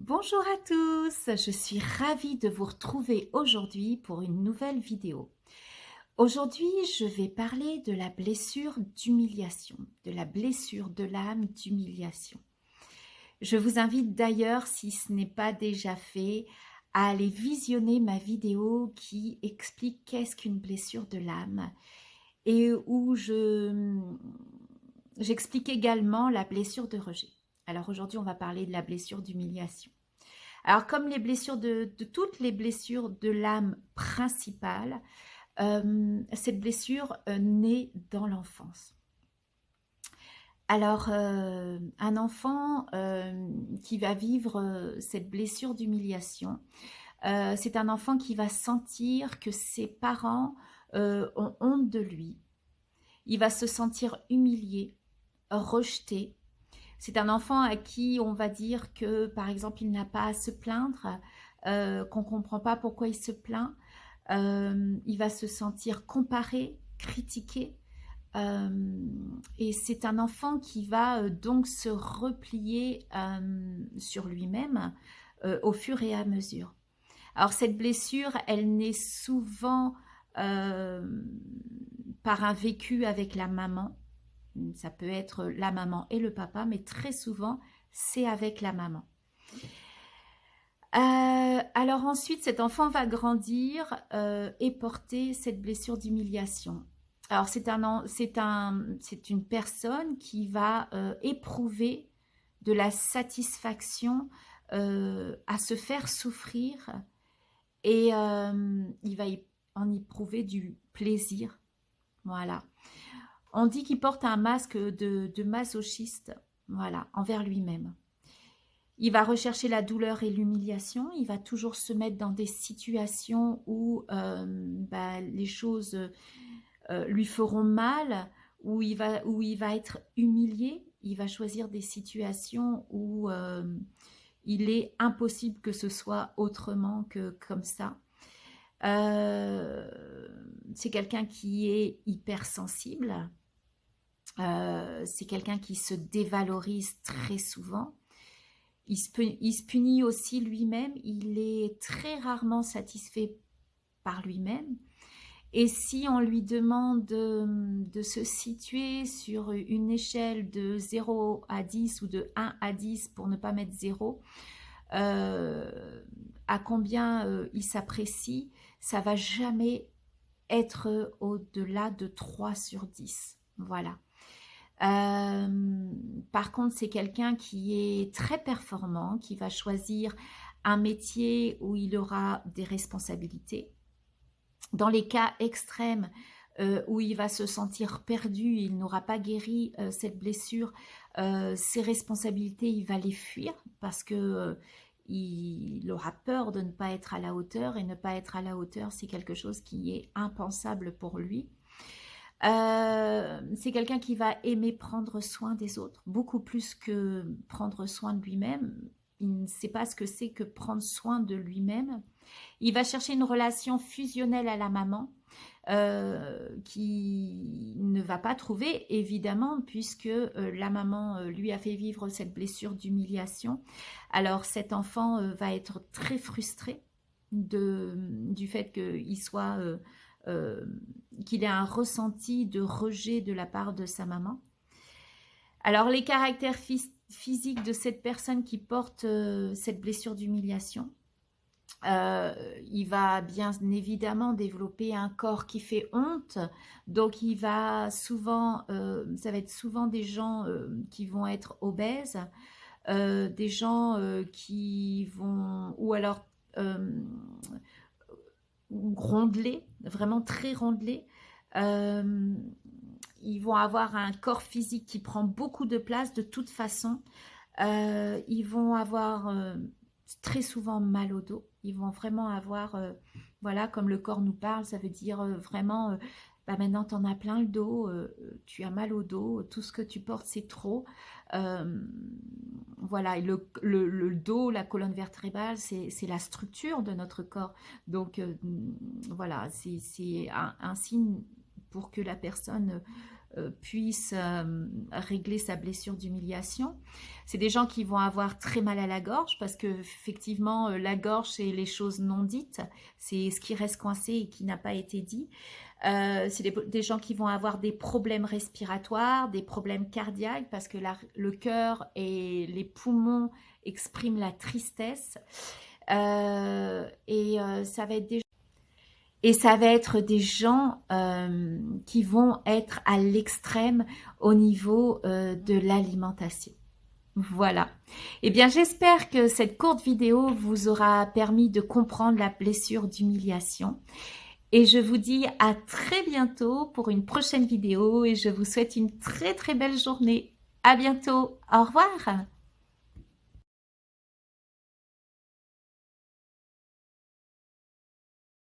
Bonjour à tous, je suis ravie de vous retrouver aujourd'hui pour une nouvelle vidéo. Aujourd'hui, je vais parler de la blessure d'humiliation, de la blessure de l'âme d'humiliation. Je vous invite d'ailleurs, si ce n'est pas déjà fait, à aller visionner ma vidéo qui explique qu'est-ce qu'une blessure de l'âme et où j'explique également la blessure de rejet. Alors aujourd'hui, on va parler de la blessure d'humiliation. Alors, comme les blessures de toutes les blessures de l'âme principale, cette blessure naît dans l'enfance. Alors, un enfant qui va vivre cette blessure d'humiliation, c'est un enfant qui va sentir que ses parents ont honte de lui. Il va se sentir humilié, rejeté. C'est un enfant à qui on va dire que, par exemple, il n'a pas à se plaindre, qu'on ne comprend pas pourquoi il se plaint. Il va se sentir comparé, critiqué. Euh, et c'est un enfant qui va donc se replier sur lui-même au fur et à mesure. Alors cette blessure, elle naît souvent euh, par un vécu avec la maman. Ça peut être la maman et le papa, mais très souvent, c'est avec la maman. Alors ensuite, cet enfant va grandir et porter cette blessure d'humiliation. Alors c'est une personne qui va éprouver de la satisfaction à se faire souffrir et il va en éprouver du plaisir. Voilà. On dit qu'il porte un masque de masochiste, voilà, envers lui-même. Il va rechercher la douleur et l'humiliation. Il va toujours se mettre dans des situations où les choses lui feront mal, où il va être humilié. Il va choisir des situations où il est impossible que ce soit autrement que comme ça. C'est quelqu'un qui est hypersensible. C'est quelqu'un qui se dévalorise très souvent. Il se punit aussi lui-même. Il est très rarement satisfait par lui-même. Et si on lui demande de se situer sur une échelle de 0 à 10 ou de 1 à 10 pour ne pas mettre 0, à combien il s'apprécie, ça va jamais être au-delà de 3 sur 10. Voilà. Par contre, c'est quelqu'un qui est très performant, qui va choisir un métier où il aura des responsabilités. Dans les cas extrêmes où il va se sentir perdu, il n'aura pas guéri cette blessure, ses responsabilités, il va les fuir parce que il aura peur de ne pas être à la hauteur, et ne pas être à la hauteur, c'est quelque chose qui est impensable pour lui. C'est quelqu'un qui va aimer prendre soin des autres, beaucoup plus que prendre soin de lui-même. Il ne sait pas ce que c'est que prendre soin de lui-même. Il va chercher une relation fusionnelle à la maman, qui ne va pas trouver, évidemment, puisque la maman lui a fait vivre cette blessure d'humiliation. Alors cet enfant va être très frustré du fait euh, qu'il ait un ressenti de rejet de la part de sa maman. Alors les caractères physiques de cette personne qui porte cette blessure d'humiliation, il va bien évidemment développer un corps qui fait honte, donc il va souvent, ça va être souvent des gens qui vont être obèses, des gens qui vont, ou alors rondelés, vraiment très rondelés. Euh, Ils vont avoir un corps physique qui prend beaucoup de place de toute façon. Ils vont avoir très souvent mal au dos. Ils vont vraiment avoir, voilà, comme le corps nous parle, ça veut dire vraiment, bah maintenant tu en as plein le dos, tu as mal au dos, tout ce que tu portes c'est trop. Euh, voilà, et le dos, la colonne vertébrale, c'est la structure de notre corps. Donc voilà, c'est un signe pour que la personne puisse régler sa blessure d'humiliation. C'est des gens qui vont avoir très mal à la gorge parce que effectivement la gorge c'est les choses non dites, c'est ce qui reste coincé et qui n'a pas été dit. C'est des gens qui vont avoir des problèmes respiratoires, des problèmes cardiaques parce que le cœur et les poumons expriment la tristesse. Ça va être des gens qui vont être à l'extrême au niveau de l'alimentation. Voilà. Eh bien, j'espère que cette courte vidéo vous aura permis de comprendre la blessure d'humiliation. Et je vous dis à très bientôt pour une prochaine vidéo et je vous souhaite une très très belle journée. À bientôt. Au revoir.